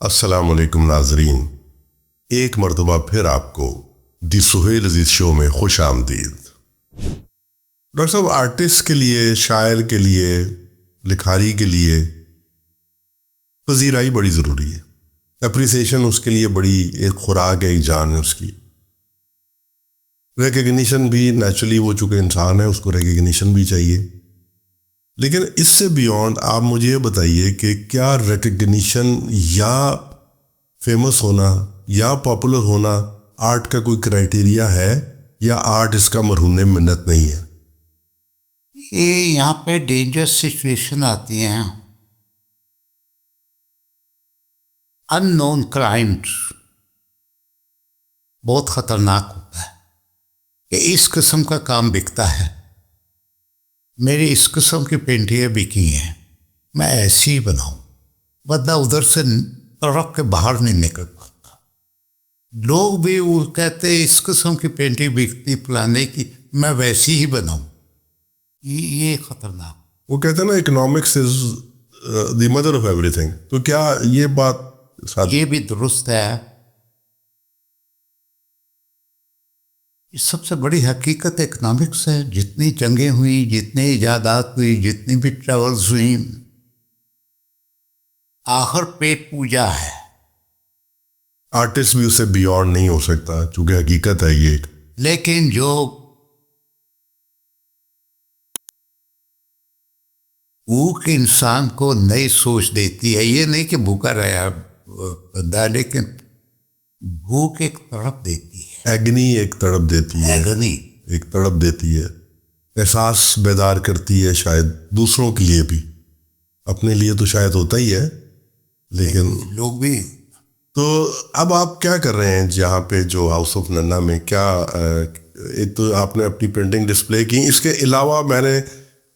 السلام علیکم ناظرین، ایک مرتبہ پھر آپ کو دی سہیل عزیز شو میں خوش آمدید۔ ڈاکٹر صاحب، آرٹسٹ کے لیے، شاعر کے لیے، لکھاری کے لیے پذیرائی بڑی ضروری ہے۔ اپریسیشن اس کے لیے بڑی ایک خوراک ہے، ایک جان ہے اس کی۔ ریکگنیشن بھی نیچرلی، وہ چونکہ انسان ہے اس کو ریکگنیشن بھی چاہیے، لیکن اس سے بیونڈ آپ مجھے یہ بتائیے کہ کیا ریکگنیشن یا فیمس ہونا یا پاپولر ہونا آرٹ کا کوئی کرائٹیریا ہے، یا آرٹ اس کا مرہون منت نہیں ہے؟ یہ یہاں پہ ڈینجرس سچویشن آتی ہیں، ان نون کرائمز بہت خطرناک ہوتا ہے کہ اس قسم کا کام بکتا ہے۔ میری اس قسم کی پینٹنگیں بکی ہیں، میں ایسی ہی بناؤں، ورنہ ادھر سے تڑپ کے باہر نہیں نکل پاتا۔ لوگ بھی وہ کہتے ہیں اس قسم کی پینٹنگ بکتی پلانے کی، میں ویسی ہی بناؤں۔ یہ خطرناک۔ وہ کہتے ہیں نا، economics is the mother of every thing, تو کیا یہ بات یہ بھی درست ہے؟ سب سے بڑی حقیقت اکنامکس ہے۔ جتنی جنگیں ہوئیں، جتنی ایجادات ہوئی، جتنی بھی ٹریولز ہوئیں، آخر پیٹ پوجا ہے۔ آرٹسٹ بھی اس سے بیونڈ نہیں ہو سکتا، چونکہ حقیقت ہے یہ۔ لیکن جو بھوک انسان کو نئی سوچ دیتی ہے، یہ نہیں کہ بھوکا رہا بندہ، لیکن بھوک ایک تڑپ دیتی ہے، ایگنی ایک تڑپ دیتی ہے، ایگنی ایک تڑپ دیتی ہے، احساس بیدار کرتی ہے، شاید دوسروں کے لیے بھی، اپنے لیے تو شاید ہوتا ہی ہے، لیکن لوگ بھی۔ تو اب آپ کیا کر رہے ہیں جہاں پہ جو ہاؤس آف ننا میں؟ کیا ایک تو آپ نے اپنی پینٹنگ ڈسپلے کی، اس کے علاوہ میں نے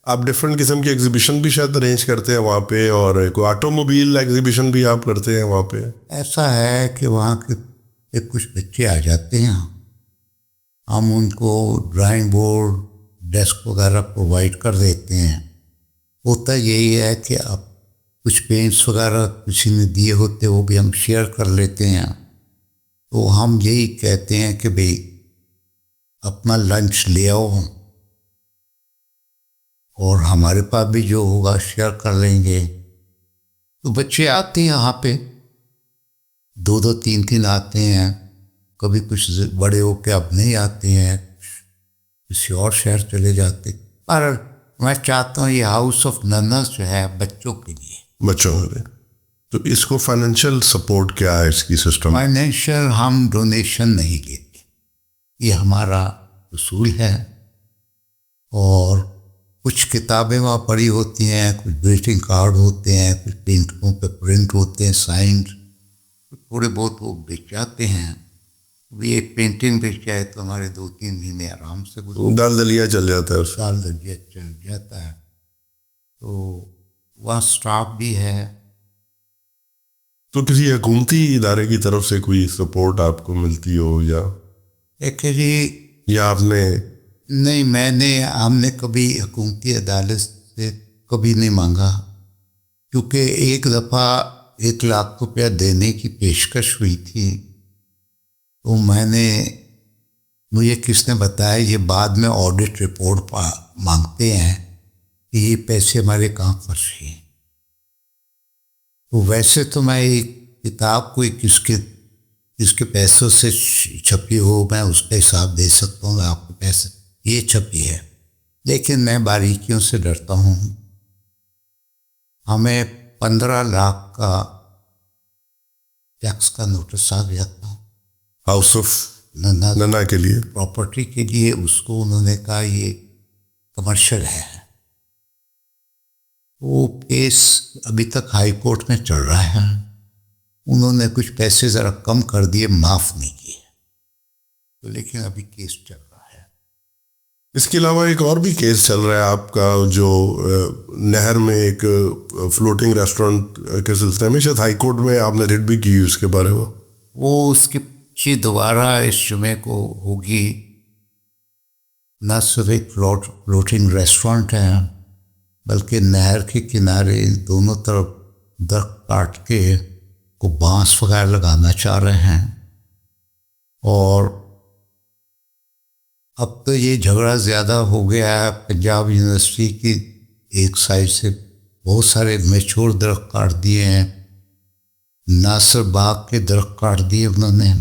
آپ ڈفرینٹ قسم کی ایگزیبیشن بھی شاید ارینج کرتے ہیں وہاں پہ، اور کوئی آٹو موبائل ایگزیبیشن بھی آپ کرتے ہیں وہاں پہ؟ ایسا ہے کہ وہاں کے کچھ بچے آ جاتے ہیں، ہم ان کو ڈرائنگ بورڈ، ڈیسک وغیرہ پرووائڈ کر دیتے ہیں۔ ہوتا یہی ہے کہ اب کچھ پینٹس وغیرہ کسی نے دیے ہوتے، وہ بھی ہم شیئر کر لیتے ہیں۔ تو ہم یہی کہتے ہیں کہ بھئی اپنا لنچ لے آؤ، اور ہمارے پاس بھی جو ہوگا شیئر کر لیں گے۔ تو بچے آتے ہیں یہاں پہ، 2 3 آتے ہیں، کبھی کچھ بڑے ہو کے اب نہیں آتے ہیں، کسی اور شہر چلے جاتے۔ پر میں چاہتا ہوں یہ ہاؤس آف ننس جو ہے بچوں کے لیے، بچوں کے لیے۔ تو اس کو فائنینشیل سپورٹ کیا ہے اس کی سسٹم؟ فائنینشیل ہم ڈونیشن نہیں لیتے، یہ ہمارا اصول ہے۔ اور کچھ کتابیں وہاں پڑھی ہوتی ہیں، کچھ گریٹنگ کارڈ ہوتے ہیں، کچھ پینٹوں پہ پرنٹ ہوتے ہیں سائنڈ، تھوڑے بہت وہ بیچ جاتے ہیں۔ یہ پینٹنگ بیچ جائے تو ہمارے 2 3 مہینے آرام سے دال دلیا چل جاتا ہے اس سال درجہ چل جاتا ہے۔ تو وہاں سٹاف بھی ہے۔ تو کسی حکومتی ادارے کی طرف سے کوئی سپورٹ آپ کو ملتی ہو، جی یا آپ نے؟ نہیں، ہم نے کبھی حکومتی عدالت سے کبھی نہیں مانگا، کیونکہ ایک دفعہ 1 لاکھ روپیہ دینے کی پیشکش ہوئی تھی، تو مجھے کس نے بتایا یہ بعد میں آڈٹ رپورٹ مانگتے ہیں کہ یہ پیسے ہمارے کہاں خرچ ہیں۔ تو ویسے تو میں ایک کتاب کوئی کس کے پیسوں سے چھپی ہو، میں اس کا حساب دے سکتا ہوں، آپ کے پیسے یہ چھپی ہے، لیکن میں باریکیوں سے ڈرتا ہوں۔ ہمیں 15 لاکھ کا ٹیکس کا نوٹس آ گیا تھا ہاؤس آف ننا کے لیے، پراپرٹی کے لیے۔ اس کو انہوں نے کہا یہ کمرشل ہے۔ وہ کیس ابھی تک ہائی کورٹ میں چل رہا ہے، انہوں نے کچھ پیسے ذرا کم کر دیے، معاف نہیں کیے، تو لیکن ابھی کیس چل رہا ہے۔ اس کے علاوہ ایک اور بھی کیس چل رہا ہے آپ کا، جو نہر میں ایک فلوٹنگ ریسٹورنٹ کے سلسلے میں، شاید ہائی کورٹ میں آپ نے ریٹ بھی کی اس کے بارے میں۔ وہ اس کی پیچھے دوبارہ اس جمعے کو ہوگی۔ نہ صرف ایک فلوٹنگ ریسٹورنٹ ہے، بلکہ نہر کے کنارے دونوں طرف درخت کاٹ کے کو بانس وغیرہ لگانا چاہ رہے ہیں. اور اب تو یہ جھگڑا زیادہ ہو گیا ہے. پنجاب یونیورسٹی کی ایک سائڈ سے بہت سارے میچور درخت کاٹ دیے ہیں. ناصر باغ کے درخت کاٹ دیے انہوں نے.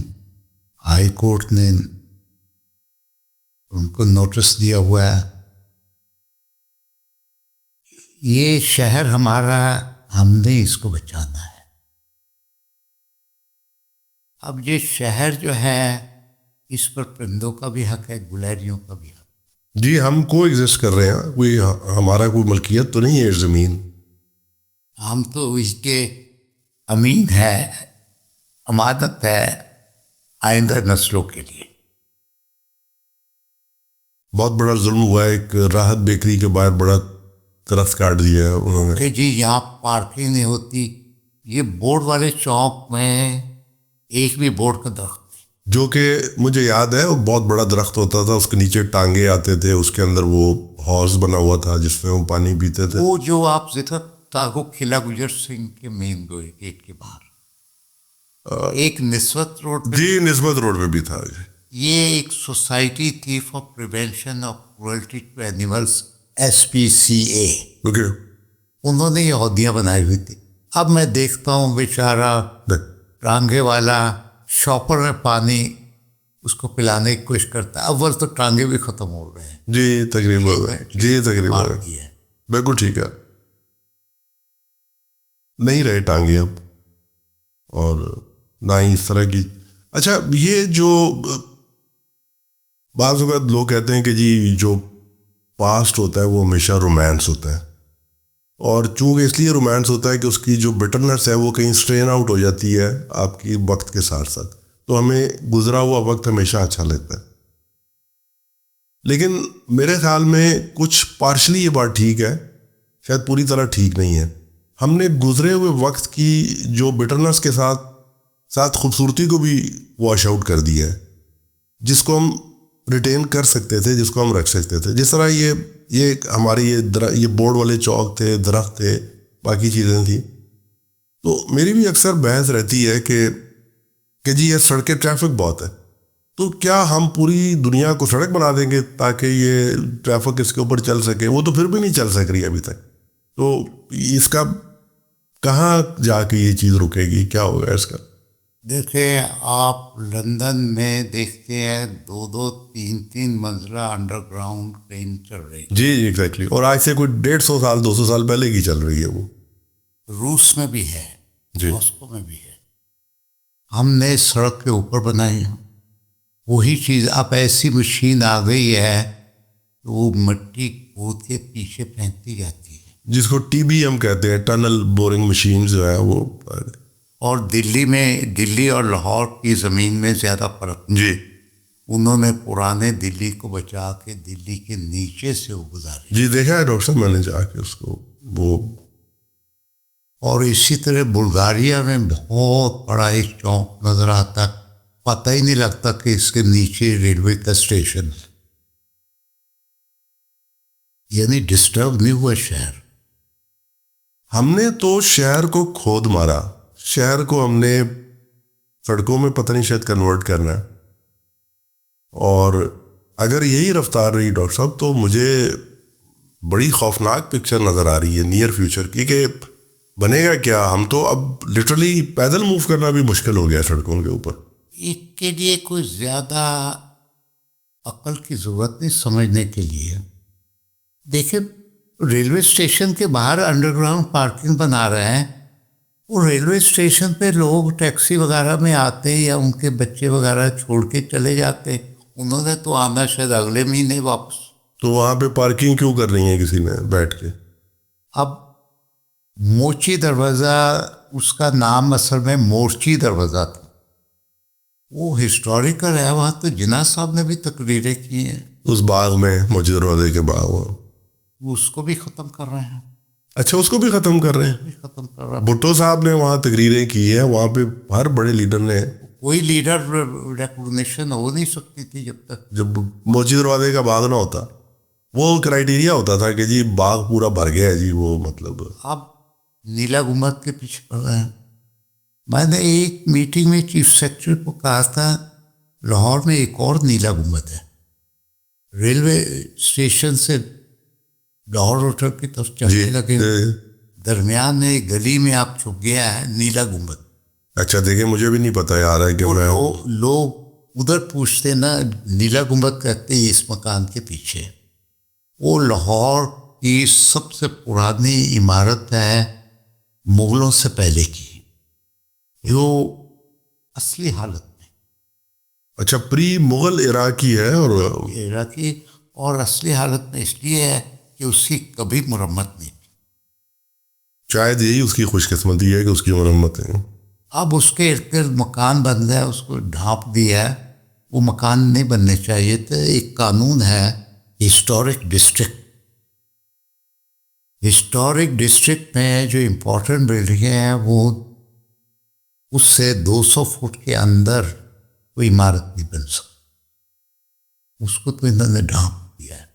ہائی کورٹ نے ان کو نوٹس دیا ہوا ہے. یہ شہر ہمارا، ہم نے اس کو بچانا ہے. اب یہ شہر جو ہے اس پر پرندوں کا بھی حق ہے، گلہریوں کا بھی حق. جی ہم کو ایگزسٹ کر رہے ہیں، کوئی ہمارا کوئی ملکیت تو نہیں ہے زمین. ہم تو اس کے امین ہے، امانت ہے آئندہ نسلوں کے لیے. بہت بڑا ظلم ہوا ہے. ایک راحت بیکری کے باہر بڑا درخت کاٹ دیا ہے انہوں نے. کہ جی یہاں پارکنگ نہیں ہوتی. یہ بورڈ والے چوک میں ایک بھی بورڈ کا درخت، جو کہ مجھے یاد ہے وہ بہت بڑا درخت ہوتا تھا، اس کے نیچے ٹانگے آتے تھے، اس کے اندر وہ ہاؤس بنا ہوا تھا جس میں وہ پانی پیتے تھے. وہ جو آپ ذکر تاگو قلعہ گجر سنگھ کے مین گیٹ کے باہر ایک نسبت روڈ پہ. جی نسبت روڈ پہ بھی تھا. یہ ایک سوسائٹی تھی for prevention of cruelty to animals, SPCA. Okay. انہوں نے یہ عہدیاں بنائی ہوئی تھی. اب میں دیکھتا ہوں بیچارہ ٹانگے والا شاپر میں پانی اس کو پلانے کی کوشش کرتا ہے. اول تو ٹانگے بھی ختم ہو رہے ہیں. جی تقریباً، جی تقریباً بالکل ٹھیک ہے. نہیں رہے ٹانگے اب، اور نہ ہی اس طرح کی. اچھا یہ جو بعض اوقات لوگ کہتے ہیں کہ جی جو پاسٹ ہوتا ہے وہ ہمیشہ رومانس ہوتا ہے، اور چونکہ اس لیے رومانس ہوتا ہے کہ اس کی جو بٹرنس ہے وہ کہیں اسٹرین آؤٹ ہو جاتی ہے آپ کی وقت کے ساتھ ساتھ، تو ہمیں گزرا ہوا وقت ہمیشہ اچھا لگتا ہے. لیکن میرے خیال میں کچھ پارشلی یہ بات ٹھیک ہے، شاید پوری طرح ٹھیک نہیں ہے. ہم نے گزرے ہوئے وقت کی جو بٹرنس کے ساتھ ساتھ خوبصورتی کو بھی واش آؤٹ کر دیا ہے، جس کو ہم ریٹین کر سکتے تھے، جس کو ہم رکھ سکتے تھے. جس طرح یہ ہماری یہ بورڈ والے چوک تھے، درخت تھے، باقی چیزیں تھیں. تو میری بھی اکثر بحث رہتی ہے کہ جی یہ سڑکیں ٹریفک بہت ہے، تو کیا ہم پوری دنیا کو سڑک بنا دیں گے تاکہ یہ ٹریفک اس کے اوپر چل سکے؟ وہ تو پھر بھی نہیں چل سک رہی ابھی تک. تو اس کا کہاں جا کے یہ چیز رکے گی؟ کیا ہوگا اس کا؟ دیکھیں آپ لندن میں دیکھتے ہیں 2-3 منزلہ انڈر گراؤنڈ ٹرین چل رہی. جی ایگزیکٹلی. اور آج سے کوئی 150 سال 200 سال پہلے کی چل رہی ہے وہ. روس میں بھی ہے، جی ماسکو میں بھی ہے. ہم نے سڑک کے اوپر بنائی ہے وہی چیز. اب ایسی مشین آ گئی ہے وہ مٹی کھود کے پیچھے پھینکتی جاتی ہے، جس کو TBM کہتے ہیں، ٹنل بورنگ مشین جو ہے وہ. اور دلی اور لاہور کی زمین میں زیادہ فرق. جی انہوں نے پرانے دلی کو بچا کے دلی کے نیچے سے وہ گزارے. جی دیکھا ہے ڈاکٹر صاحب میں نے جا کے اس کو وہ. اور اسی طرح بلغاریہ میں بہت بڑا ایک چوک نظر آتا، پتہ ہی نہیں لگتا کہ اس کے نیچے ریلوے کا اسٹیشن. یعنی ڈسٹرب نہیں ہوا شہر. ہم نے تو شہر کو کھود مارا. شہر کو ہم نے سڑکوں میں پتہ نہیں شاید کنورٹ کرنا ہے. اور اگر یہی رفتار رہی ڈاکٹر صاحب تو مجھے بڑی خوفناک پکچر نظر آ رہی ہے نیئر فیوچر کی، کہ بنے گا کیا. ہم تو اب لٹرلی پیدل موو کرنا بھی مشکل ہو گیا سڑکوں کے اوپر. اس کے لیے کوئی زیادہ عقل کی ضرورت نہیں سمجھنے کے لیے. دیکھیں ریلوے اسٹیشن کے باہر انڈر گراؤنڈ پارکنگ بنا رہے ہیں. وہ ریلوے اسٹیشن پہ لوگ ٹیکسی وغیرہ میں آتے یا ان کے بچے وغیرہ چھوڑ کے چلے جاتے. انہوں نے تو آنا شاید اگلے مہینے واپس. تو وہاں پہ پارکنگ کیوں کر رہی ہیں کسی نے بیٹھ کے؟ اب موچی دروازہ، اس کا نام اصل میں مورچی دروازہ تھا. وہ ہسٹوریکل ہے، وہاں تو جناح صاحب نے بھی تقریریں کی ہیں. اس باغ میں موجود دروازے کے باغ وہ اس کو بھی ختم کر رہے ہیں. اچھا اس کو بھی ختم کر رہے ہیں. ختم کر رہے ہیں. بھٹو صاحب نے وہاں تقریریں کی ہیں، وہاں پہ ہر بڑے لیڈر نے. کوئی لیڈر ریکگنیشن ہو نہیں سکتی تھی جب موچی دروازے کا باغ نہ ہوتا. وہ کرائیٹیریا ہوتا تھا کہ جی باغ پورا بھر گیا ہے جی، وہ مطلب. اب نیلا گنبد کے پیچھے پڑ رہے ہیں. میں نے ایک میٹنگ میں چیف سیکرٹری کو کہا تھا لاہور میں ایک اور نیلا گنبد ہے، ریلوے اسٹیشن سے لاہور ہوٹل کی طرف چلنے لگے، درمیان میں ایک گلی میں آپ چھپ گیا ہے نیلا گنبد. اچھا دیکھیں مجھے بھی نہیں پتا یار ہے کہ میں لوگ ادھر پوچھتے نا نیلا گنبد کہتے ہیں اس مکان کے پیچھے. وہ لاہور کی سب سے پرانی عمارت ہے مغلوں سے پہلے کی، جو اصلی حالت میں اچھا پری مغل عراقی ہے اور عراقی اور اصلی حالت میں اس لیے ہے کہ اس کی کبھی مرمت نہیں تھی. شاید یہی اس کی خوش قسمتی ہے کہ اس کی مرمت ہے. اب اس کے ارد گرد مکان بن گیا، اس کو ڈھانپ دیا ہے. وہ مکان نہیں بننے چاہیے تھے. ایک قانون ہے ہسٹورک ڈسٹرکٹ. ہسٹورک ڈسٹرکٹ میں جو امپورٹنٹ بلڈنگیں ہیں وہ اس سے 200 فٹ کے اندر کوئی عمارت نہیں بن سکتی. اس کو تو انہوں نے ڈھانپ دیا ہے.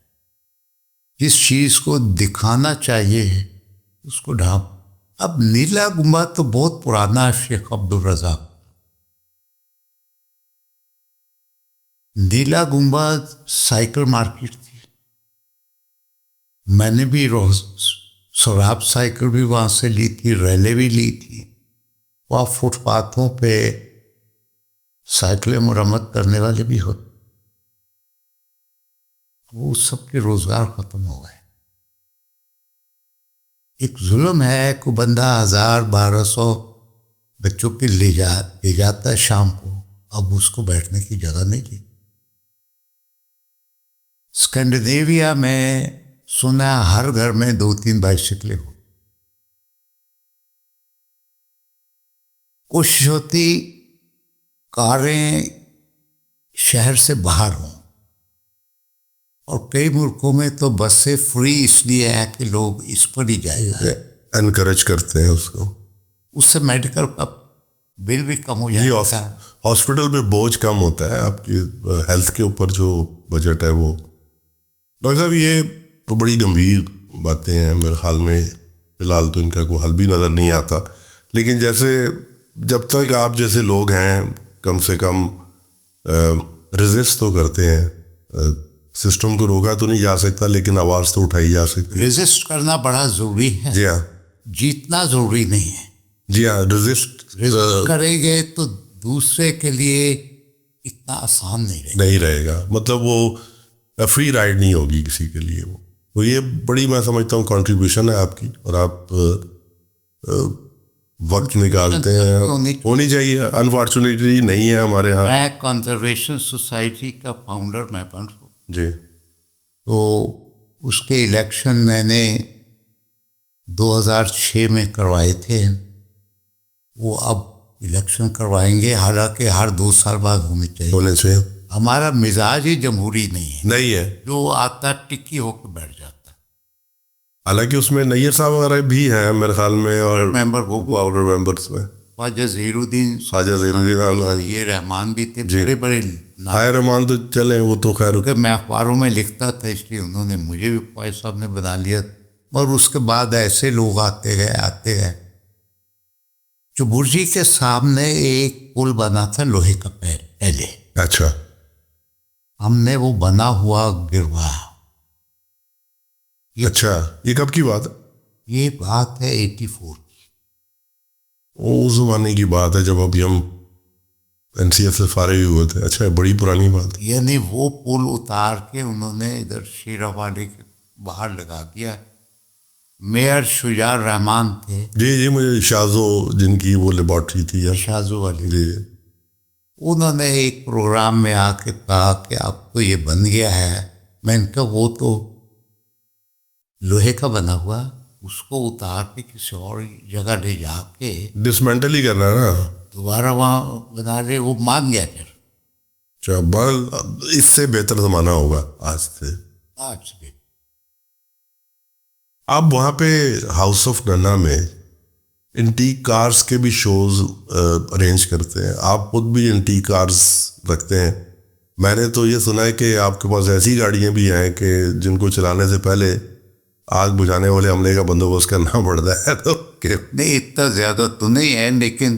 جس چیز کو دکھانا چاہیے اس کو ڈھانپ. اب نیلا گنبد تو بہت پرانا شیخ عبدالرزاق. نیلا گنبد سائیکل مارکیٹ تھی. میں نے بھی روز سراب سائیکل بھی وہاں سے لی تھی، ریلے بھی لی تھی. وہاں فٹ پاتھوں پہ سائیکلیں مرمت کرنے والے بھی ہوتے. وہ سب کے روزگار ختم ہو گئے. ایک ظلم ہے کہ بندہ 1000-1200 بچوں کے لے جاتا ہے شام کو، اب اس کو بیٹھنے کی جگہ نہیں دی. اسکینڈینیویا میں سنا ہر گھر میں 2-3 بائسکلیں ہو. کوشش ہوتی کاریں شہر سے باہر ہوں، اور کئی ملکوں میں تو بسیں فری اس لیے ہے کہ لوگ اس پر ہی جائیں گے، انکریج کرتے ہیں اس کو. اس سے میڈیکل کا بل بھی کم ہو جائے گا. ہاسپٹل میں بوجھ کم ہوتا ہے آپ کی ہیلتھ کے اوپر. جو بجٹ ہے وہ ڈاکٹر صاحب یہ تو بڑی گمبھیر باتیں ہیں میرے خیال میں. فی الحال تو ان کا کوئی حل بھی نظر نہیں آتا. لیکن جیسے جب تک آپ جیسے لوگ ہیں کم سے کم ریزسٹ تو کرتے ہیں. سسٹم کو روکا تو نہیں جا سکتا لیکن آواز تو اٹھائی جا سکتی. ریزسٹ کرنا بڑا ضروری ہے. جی ہاں. جیتنا ضروری نہیں ہے. جی ہاں. ریزسٹ کریں گے تو دوسرے کے لیے اتنا آسان نہیں رہے گا. مطلب وہ فری رائڈ نہیں ہوگی کسی کے لیے. وہ تو یہ بڑی میں سمجھتا ہوں کنٹریبیوشن ہے آپ کی، اور آپ وقت نکالتے ہیں. ہونی چاہیے. انفارچونیٹلی نہیں ہے ہمارے ہاں. میں کنزرویشن سوسائٹی کا فاؤنڈر ممبر ہوں. جی. تو اس کے الیکشن میں نے 2006 میں کروائے تھے. وہ اب الیکشن کروائیں گے، حالانکہ ہر 2 سال بعد ہونے چاہیے. ہمارا مزاج ہی جمہوری نہیں ہے. جو آتا ٹکی ہو کے بیٹھ جاتا ہے. حالانکہ اس میں نیئر صاحب وغیرہ بھی ہیں میرے خیال میں، اور ممبرس میں خواجہ ظہیر الدین، یہ رحمان بھی تھے. بڑے بڑے رحمان تو چلیں وہ تو خیر. میں اخباروں میں لکھتا تھا اس لیے انہوں نے مجھے بھی خواجہ صاحب نے بنا لیا. اور اس کے بعد ایسے لوگ آتے گئے. جو برجی کے سامنے ایک پل بنا تھا لوہے کا پہلے. اچھا. ہم نے وہ بنا ہوا گروایا. اچھا. یہ کب کی بات ہے؟ یہ بات ہے 84 کی. اس زمانے کی بات ہے جب ابھی ہم NCS سے فارغ ہوئے تھے. اچھا بڑی پرانی بات. یعنی وہ پل اتار کے انہوں نے ادھر شیرہ والی کے باہر لگا دیا. میئر شجاع الرحمان تھے. جی مجھے شازو جن کی وہ لیبارٹری تھی. شازو والی. جی. انہوں نے ایک پروگرام میں آ کے کہا کہ اب تو یہ بن گیا ہے. میں نے کہا وہ تو لوہے کا بنا ہوا، اس کو اتار کے کسی اور جگہ لے جا کے ڈسمینٹل ہی کرنا ہے نا، دوبارہ وہاں بنا رہے. وہ مان گیا پھر. اس سے بہتر زمانہ ہوگا آج سے. آپ وہاں پہ ہاؤس آف ننا میں انٹیک کارز کے بھی شوز ارینج کرتے ہیں. آپ خود بھی انٹیک کارز رکھتے ہیں. میں نے تو یہ سنا ہے کہ آپ کے پاس ایسی گاڑیاں بھی ہیں کہ جن کو چلانے سے پہلے آگ بجھانے والے عملے کا بندوبست کرنا پڑتا ہے. تو نہیں اتنا زیادہ تو نہیں ہے، لیکن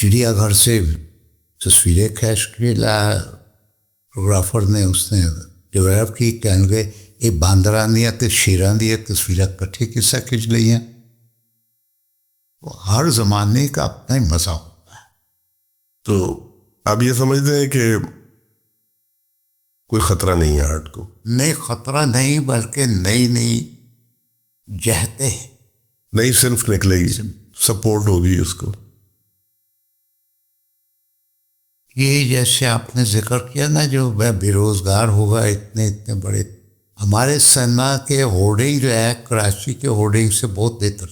چڑیا گھر سے تصویریں کھینچ کے لایا فوٹوگرافر نے، اس نے ڈیولپ کی، کہنے لگے یہ باندراں دیاں تے شیراں دیاں تصویراں کٹھے کسا کھچ لئی ہیں. ہر زمانے کا اپنا ہی مزہ ہوتا ہے. تو آپ یہ سمجھتے ہیں کہ کوئی خطرہ نہیں ہے آرٹ کو؟ نہیں خطرہ نہیں، بلکہ نئی نئی جہتیں، نئی صنف نکلے گی، سپورٹ ہوگی اس کو. یہ جیسے آپ نے ذکر کیا نا، جو بے روزگار ہوگا اتنے بڑے، ہمارے سنیما کے ہورڈنگ جو ہے کراچی کے ہورڈنگ سے بہت بہتر،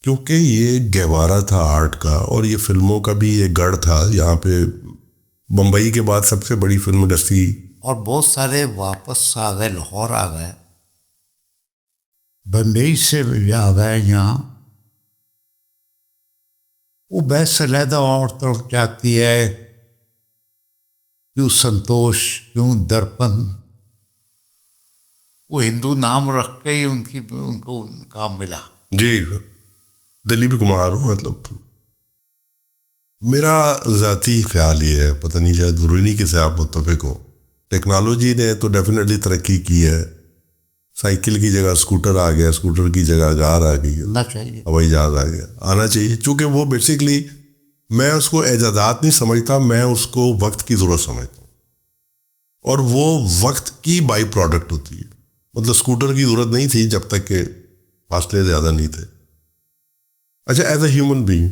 کیونکہ یہ گہوارہ تھا آرٹ کا، اور یہ فلموں کا بھی یہ گڑھ تھا. یہاں پہ بمبئی کے بعد سب سے بڑی فلم انڈسٹری، اور بہت سارے واپس آ گئے، لاہور آ گئے، بمبئی سے بھی آ گئے یہاں. وہ بحث علیحدہ اور طرف جاتی ہے، کیوں سنتوش، کیوں درپن، وہ ہندو نام رکھ کے ہی ان کو کام ملا. جی دلیپ کمار ہوں. مطلب میرا ذاتی خیال یہ ہے، پتہ نہیں شاید ضروری نہیں کہ سے آپ متفق ہو، ٹیکنالوجی نے تو ڈیفینیٹلی ترقی کی ہے. سائیکل کی جگہ اسکوٹر آ گیا، اسکوٹر کی جگہ کار آ گئی، ہونا چاہیے، ہوائی جہاز آ گیا، آنا چاہیے. چونکہ وہ بیسکلی میں اس کو ایجادات نہیں سمجھتا، میں اس کو وقت کی ضرورت سمجھتا ہوں، اور وہ وقت کی بائی پروڈکٹ ہوتی ہے. مطلب اسکوٹر کی ضرورت نہیں تھی جب تک کہ فاصلے زیادہ نہیں تھے. اچھا ایز اے ہیومن بینگ،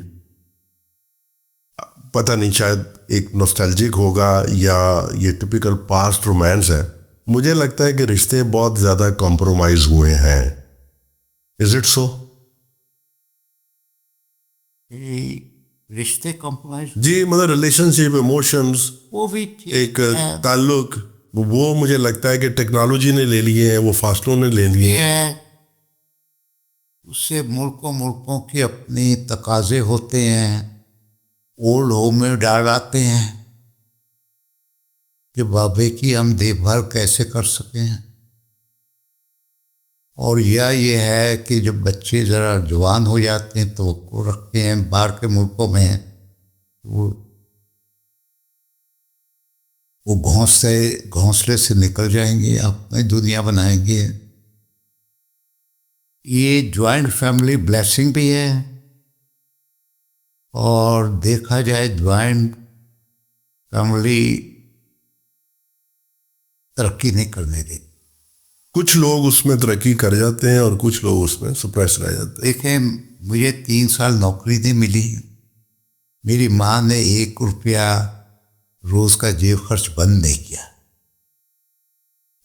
پتہ نہیں شاید ایک نوسٹیلجک ہوگا یا یہ ٹپیکل پاسٹ رومانس ہے، مجھے لگتا ہے کہ رشتے بہت زیادہ کمپرومائز ہوئے ہیں. Is it so? رشتے کمپرومائز، جی مطلب ریلیشن شپ، ایموشنز، وہ بھی ایک تعلق، وہ مجھے لگتا ہے کہ ٹیکنالوجی نے لے لیے ہیں، وہ فاصلوں نے لے لیے ہیں. ہے. اس سے ملکوں کے اپنے تقاضے ہوتے ہیں، اولڈ ہوم میں ڈال آتے ہیں کہ بابے کی ہم دیکھ بھال کیسے کر سکیں. اور یہ ہے کہ جب بچے ذرا جوان ہو جاتے ہیں تو وہ رکھتے ہیں باہر کے ملکوں میں، وہ گھونسلے سے نکل جائیں گے، اپنی دنیا بنائیں گے. یہ جوائنٹ فیملی بلیسنگ بھی ہے، اور دیکھا جائے جوائنٹ فیملی ترقی نہیں کرنے دیتی. کچھ لوگ اس میں ترقی کر جاتے ہیں اور کچھ لوگ اس میں سپریس رہ جاتے ہیں. دیکھیں مجھے 3 سال نوکری نہیں ملی، میری ماں نے 1 روپیہ روز کا جیب خرچ بند نہیں کیا،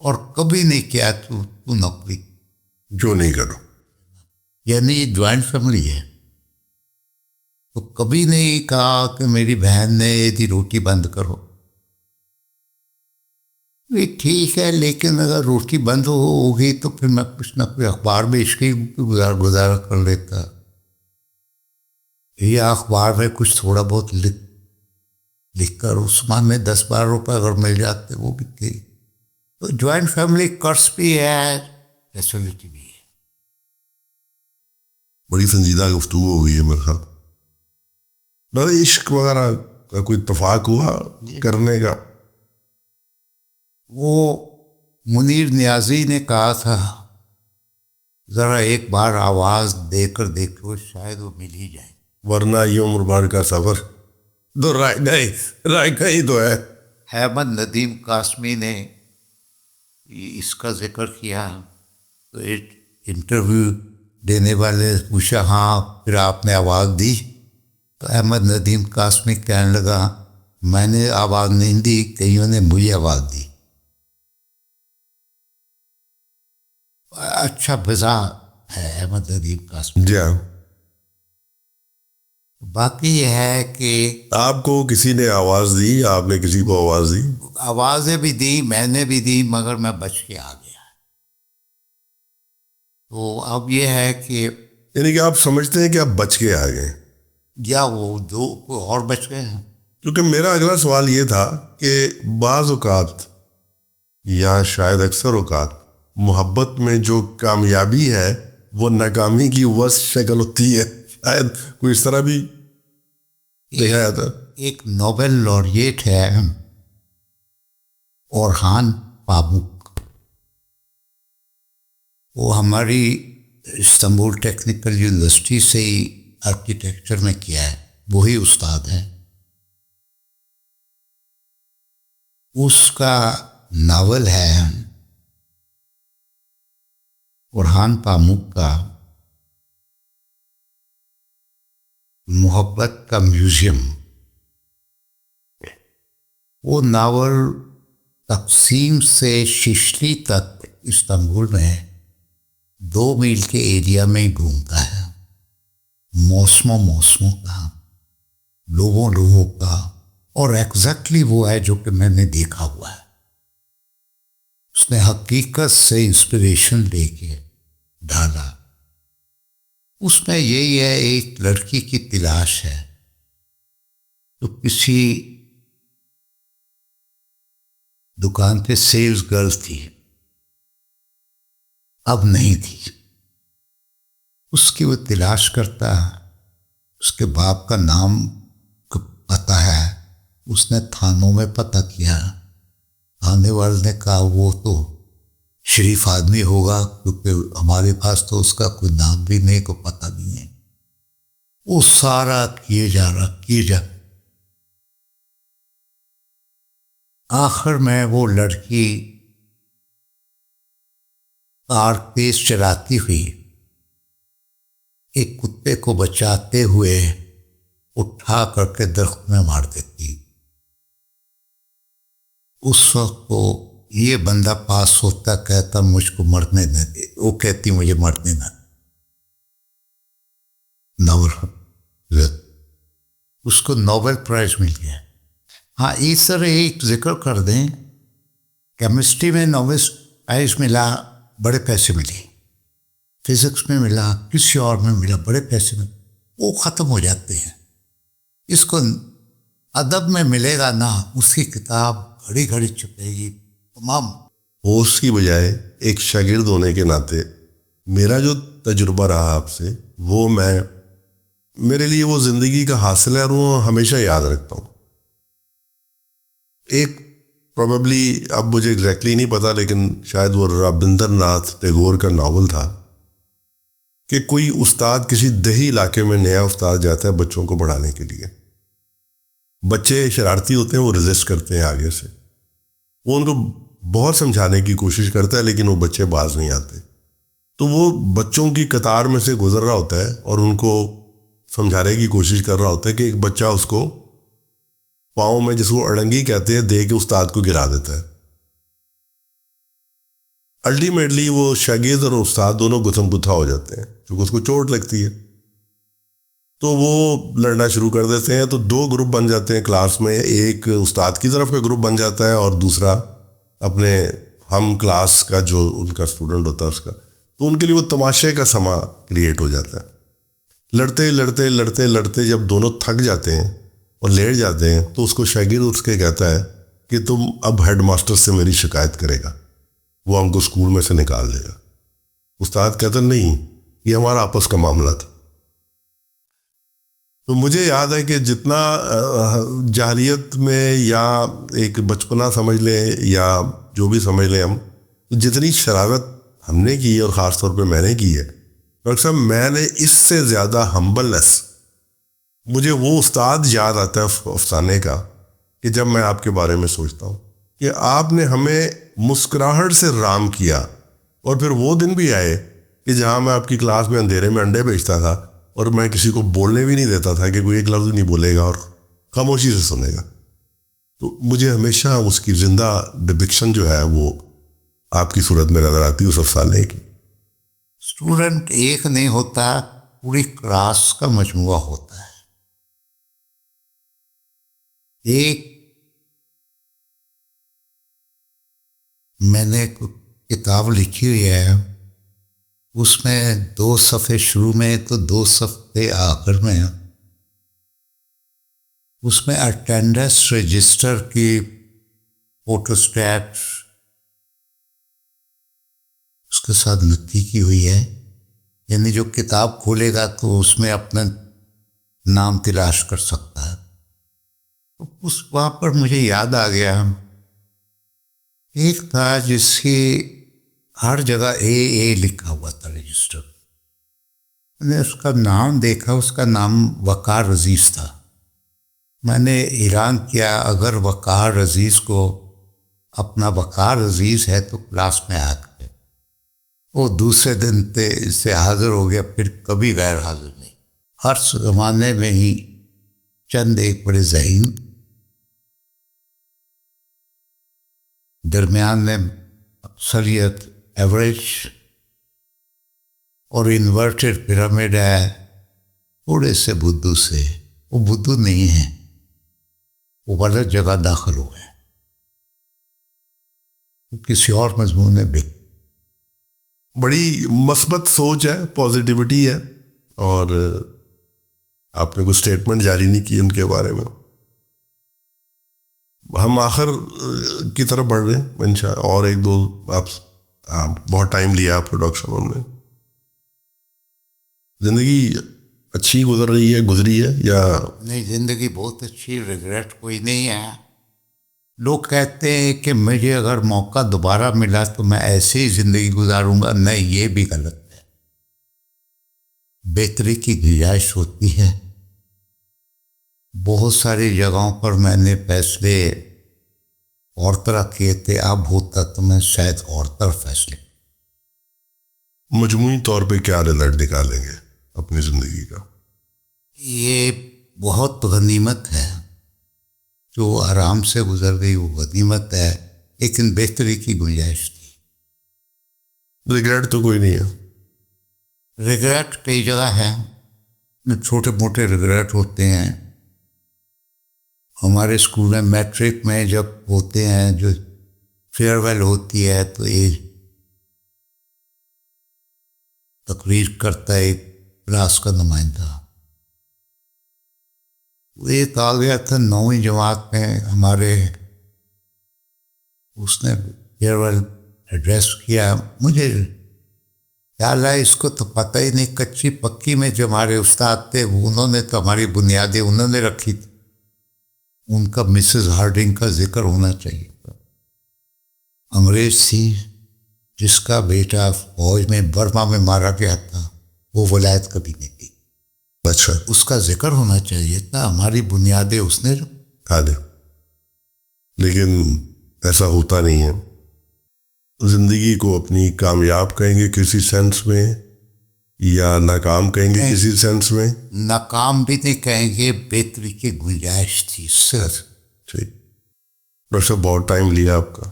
اور کبھی نہیں کیا تو نوکری، جو نہیں کرو. یعنی یہ جوائنٹ فیملی ہے، تو کبھی نہیں کہا کہ میری بہن نے یہ روٹی بند کرو. یہ ٹھیک ہے، لیکن اگر روٹی بند ہوگی تو پھر میں کچھ نہ کچھ اخبار بیچ کے گزارا کر لیتا، یا اخبار میں کچھ تھوڑا بہت لکھ کر اس ماہ میں 10-12 روپے اگر مل جاتے وہ بھی تھی. تو جوائنٹ فیملی قرض بھی ہے، ریسپانسبلٹی بھی ہے. بڑی سنجیدہ گفتگو ہوئی ہے میرے خیال. عشق وغیرہ کا کوئی اتفاق ہوا کرنے کا؟ وہ منیر نیازی نے کہا تھا ذرا ایک بار آواز دے کر دیکھو، شاید وہ مل ہی جائے، ورنہ یہ عمر بھر کا سفر تو رائے گئی تو ہے. احمد ندیم قاسمی نے اس کا ذکر کیا، تو ایک انٹرویو دینے والے نے پوچھا ہاں پھر آپ نے آواز دی؟ تو احمد ندیم قاسمی کہنے لگا میں نے آواز نہیں دی، کئیوں نے مجھے آواز دی. اچھا مزاح ہے احمد ندیم قاسمی. جی ہاں. باقی یہ ہے کہ آپ کو کسی نے آواز دی، آپ نے کسی کو آواز دی؟ آوازیں بھی دی، میں نے بھی دی، مگر میں بچ کے آ گیا. تو اب یہ ہے کہ یعنی کہ آپ سمجھتے ہیں کہ آپ بچ کے آ گئے، یا وہ دو کوئی اور بچ گئے ہیں. کیونکہ میرا اگلا سوال یہ تھا کہ بعض اوقات یا شاید اکثر اوقات محبت میں جو کامیابی ہے وہ ناکامی کی وسط شکل ہوتی ہے، شاید کوئی اس طرح بھی دیکھا جاتا ہے. ایک نوبل laureate ہے اورحان پاموک. وہ ہماری استنبول ٹیکنیکل یونیورسٹی سے ہی آرکیٹیکچر میں کیا ہے، وہی استاد ہے. اس کا ناول ہے اورحان پاموک کا محبت کا میوزیم. وہ ناول تقسیم سے ششلی تک استنبول میں 2 میل کے ایریا میں ہی گھومتا ہے، موسموں کا، لوگوں کا، اور ایگزیکٹلی وہ ہے جو کہ میں نے دیکھا ہوا ہے. اس نے حقیقت سے انسپریشن لے کے ڈالا. اس میں یہی ہے، ایک لڑکی کی تلاش ہے تو کسی دکان پہ سیلز گرل تھی، اب نہیں تھی. اس کی وہ تلاش کرتا ہے، اس کے باپ کا نام پتہ ہے، اس نے تھانوں میں پتہ کیا. تھانے والے نے کہا وہ تو شریف آدمی ہوگا، کیونکہ ہمارے پاس تو اس کا کوئی نام بھی نہیں، کوئی پتہ نہیں ہے. وہ سارا کیے جا رہا. آخر میں وہ لڑکی کار تیز چلاتی ہوئی ایک کتے کو بچاتے ہوئے اٹھا کر کے درخت میں مار دیتی. اس وقت کو یہ بندہ پاس ہوتا، کہتا مجھ کو مرنے نہ دے، وہ کہتی مجھے مرنے نہ دے. ناول اس کو نوبل پرائز مل گیا. ہاں اس طرح ایک ذکر کر دیں، کیمسٹری میں نوبل پرائز ملا، بڑے پیسے ملے. فزکس میں ملا، کسی اور میں ملا، بڑے پیسے ملے. وہ ختم ہو جاتے ہیں. اس کو ادب میں ملے گا نا، اس کی کتاب گھڑی گھڑی چھپے گی تمام. ہوسٹ کی بجائے ایک شاگرد ہونے کے ناطے میرا جو تجربہ رہا آپ سے، وہ میرے لیے وہ زندگی کا حاصل ہے اور وہ ہمیشہ یاد رکھتا ہوں. ایک پروبیبلی اب مجھے ایگزیکٹلی نہیں پتا، لیکن شاید وہ رابندر ناتھ ٹیگور کا ناول تھا کہ کوئی استاد کسی دیہی علاقے میں نیا استاد جاتا ہے بچوں کو پڑھانے کے لیے. بچے شرارتی ہوتے ہیں، وہ ریزسٹ کرتے ہیں آگے سے. وہ ان کو بہت سمجھانے کی کوشش کرتا ہے لیکن وہ بچے باز نہیں آتے. تو وہ بچوں کی قطار میں سے گزر رہا ہوتا ہے اور ان کو سمجھانے کی کوشش کر رہا ہوتا ہے کہ ایک بچہ اس کو پاؤں میں، جس کو اڑنگی کہتے ہیں، دے کے استاد کو گرا دیتا ہے. الٹیمیٹلی وہ شاگرد اور استاد دونوں گتھم گتھا ہو جاتے ہیں کیونکہ اس کو چوٹ لگتی ہے. تو وہ لڑنا شروع کر دیتے ہیں. تو 2 گروپ بن جاتے ہیں کلاس میں. ایک استاد کی طرف کا گروپ بن جاتا ہے اور دوسرا اپنے ہم کلاس کا جو ان کا اسٹوڈنٹ ہوتا ہے اس کا. تو ان کے لیے وہ تماشے کا سما کریٹ ہو جاتا ہے. لڑتے لڑتے لڑتے لڑتے جب دونوں تھک جاتے ہیں اور لیٹ جاتے ہیں تو اس کو شاگرد اس کے کہتا ہے کہ تم اب ہیڈ ماسٹر سے میری شکایت کرے گا، وہ ہم کو اسکول میں سے نکال دے گا. استاد کہتا نہیں، یہ ہمارا آپس کا معاملہ تھا. تو مجھے یاد ہے کہ جتنا جاہلیت میں یا ایک بچپنا سمجھ لیں یا جو بھی سمجھ لیں ہم، جتنی شرارت ہم نے کی اور خاص طور پہ میں نے کی ہے، ڈاکٹر صاحب میں نے اس سے زیادہ ہمبلنس، مجھے وہ استاد یاد آتا ہے افسانے کا کہ جب میں آپ کے بارے میں سوچتا ہوں کہ آپ نے ہمیں مسکراہٹ سے رام کیا. اور پھر وہ دن بھی آئے کہ جہاں میں آپ کی کلاس میں اندھیرے میں انڈے بیچتا تھا اور میں کسی کو بولنے بھی نہیں دیتا تھا کہ کوئی ایک لفظ نہیں بولے گا اور خاموشی سے سنے گا. تو مجھے ہمیشہ اس کی زندہ ڈپکشن جو ہے وہ آپ کی صورت میں نظر آتی ہے اس افسانے کی. اسٹوڈنٹ ایک نہیں ہوتا، پوری کلاس کا مجموعہ ہوتا ہے. ایک میں نے کتاب لکھی ہوئی ہے، اس میں 2 صفحے شروع میں تو 2 صفحے آخر میں، اس میں اٹینڈنس رجسٹر کی فوٹوسٹیٹ اس کے ساتھ نتی کی ہوئی ہے. یعنی جو کتاب کھولے گا تو اس میں اپنا نام تلاش کر سکتا ہے. اس وہاں پر مجھے یاد آ گیا، ایک تھا جس کی ہر جگہ اے لکھا ہوا تھا رجسٹر. میں نے اس کا نام دیکھا، اس کا نام وقار عزیز تھا. میں نے اعلان کیا اگر وقار عزیز کو اپنا وقار عزیز ہے تو کلاس میں آ کے. وہ دوسرے دن سے حاضر ہو گیا، پھر کبھی غیر حاضر نہیں. ہر زمانے میں ہی چند ایک بڑے ذہین، درمیان میں اکثریت ایوریج، اور انورٹڈ پیرامڈ ہے تھوڑے سے بدھو سے. وہ بدھو نہیں ہیں، وہ غلط جگہ داخل ہوئے ہیں، وہ کسی اور مضمون میں بک. بڑی مثبت سوچ ہے، پازیٹیوٹی ہے، اور آپ نے کوئی اسٹیٹمنٹ جاری نہیں کی ان کے بارے میں. ہم آخر کی طرف بڑھ رہے ہیں انشاءاللہ، اور ایک دو آپ بہت ٹائم لیا آپ کو ڈاکٹر صاحب نے. زندگی اچھی گزر رہی ہے، گزری ہے یا نہیں؟ زندگی بہت اچھی، ریگریٹ کوئی نہیں ہے. لوگ کہتے ہیں کہ مجھے اگر موقع دوبارہ ملا تو میں ایسے ہی زندگی گزاروں گا. نہیں، یہ بھی غلط ہے. بہتری کی گنجائش ہوتی ہے. بہت ساری جگہوں پر میں نے فیصلے اور طرح کیے تھے، اب ہوتا تو میں شاید اور طرح فیصلے. مجموعی طور پہ کیا رزلٹ نکالیں گے اپنی زندگی کا؟ یہ بہت غنیمت ہے جو آرام سے گزر گئی، وہ غنیمت ہے، لیکن بہتری کی گنجائش تھی. ریگریٹ تو کوئی نہیں ہے؟ ریگریٹ کئی جگہ ہے، چھوٹے موٹے ریگریٹ ہوتے ہیں. ہمارے اسکول میں میٹرک میں جب ہوتے ہیں، جو فیئر ویل ہوتی ہے، تو ایک تقریر کرتا ہے ایک کلاس کا نمائندہ. وہ ایک آ گیا تھا 9ویں جماعت میں ہمارے، اس نے فیئر ویل ایڈریس کیا. مجھے خیال ہے اس کو تو پتہ ہی نہیں، کچی پکی میں جو ہمارے استاد تھے انہوں نے تو ہماری بنیادیں انہوں نے رکھی تھی. ان کا مسز ہارڈنگ کا ذکر ہونا چاہیے. انگریز تھی جس کا بیٹا فوج میں برما میں مارا گیا تھا، وہ ولایت کبھی نہیں دی. اچھا، اس کا ذکر ہونا چاہیے تھا. ہماری بنیادیں اس نے کھا دے، لیکن ایسا ہوتا نہیں ہے. زندگی کو اپنی کامیاب کہیں گے کسی سینس میں، یا ناکام کہیں گے کسی سینس میں؟ ناکام بھی نہیں کہیں گے، بہتری کی گنجائش تھی سر. ٹھیک. ڈاکٹر صاحب بہت ٹائم لیا آپ کا،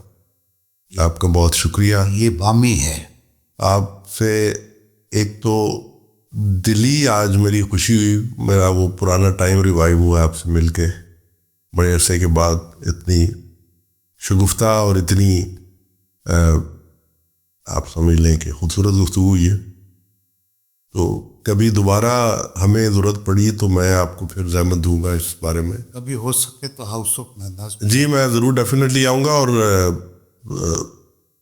آپ کا بہت شکریہ. یہ بامی ہے. آپ سے ایک تو دلی آج میری خوشی ہوئی، میرا وہ پرانا ٹائم ریوائیو ہوا آپ سے مل کے بڑے عرصے کے بعد. اتنی شگفتہ اور اتنی آپ سمجھ لیں کہ خوبصورت گفتگو ہوئی ہے. تو کبھی دوبارہ ہمیں ضرورت پڑی تو میں آپ کو پھر زحمت دوں گا اس بارے میں. کبھی ہو سکے تو ہاؤس آف نناز. جی میں ضرور ڈیفینیٹلی آؤں گا، اور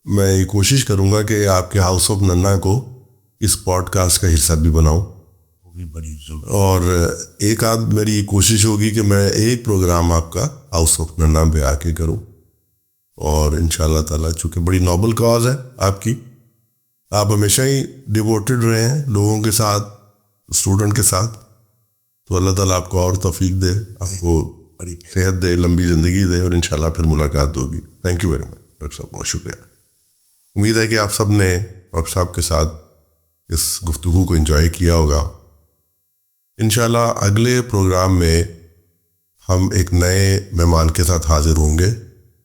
میں یہ کوشش کروں گا کہ آپ کے ہاؤس آف ننا کو اس پوڈ کاسٹ کا حصہ بھی بناؤں. وہ بھی بڑی ضرورت. اور ایک آدھ میری یہ کوشش ہوگی کہ میں ایک پروگرام آپ کا ہاؤس آف ننا پہ آ کے کروں. اور انشاءاللہ تعالیٰ چونکہ بڑی نوبل کاز ہے آپ کی، آپ ہمیشہ ہی ڈیووٹڈ رہے ہیں لوگوں کے ساتھ، اسٹوڈنٹ کے ساتھ، تو اللہ تعالیٰ آپ کو اور توفیق دے، آپ کو بڑی صحت دے، لمبی زندگی دے، اور انشاءاللہ پھر ملاقات ہوگی. Thank you very much doctor صاحب، بہت شکریہ. امید ہے کہ آپ سب نے ڈاکٹر صاحب کے ساتھ اس گفتگو کو انجوائے کیا ہوگا. انشاءاللہ اگلے پروگرام میں ہم ایک نئے مہمان کے ساتھ حاضر ہوں گے.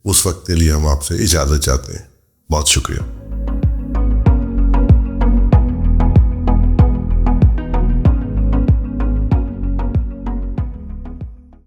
اس وقت کے لیے ہم آپ سے اجازت چاہتے ہیں. بہت شکریہ.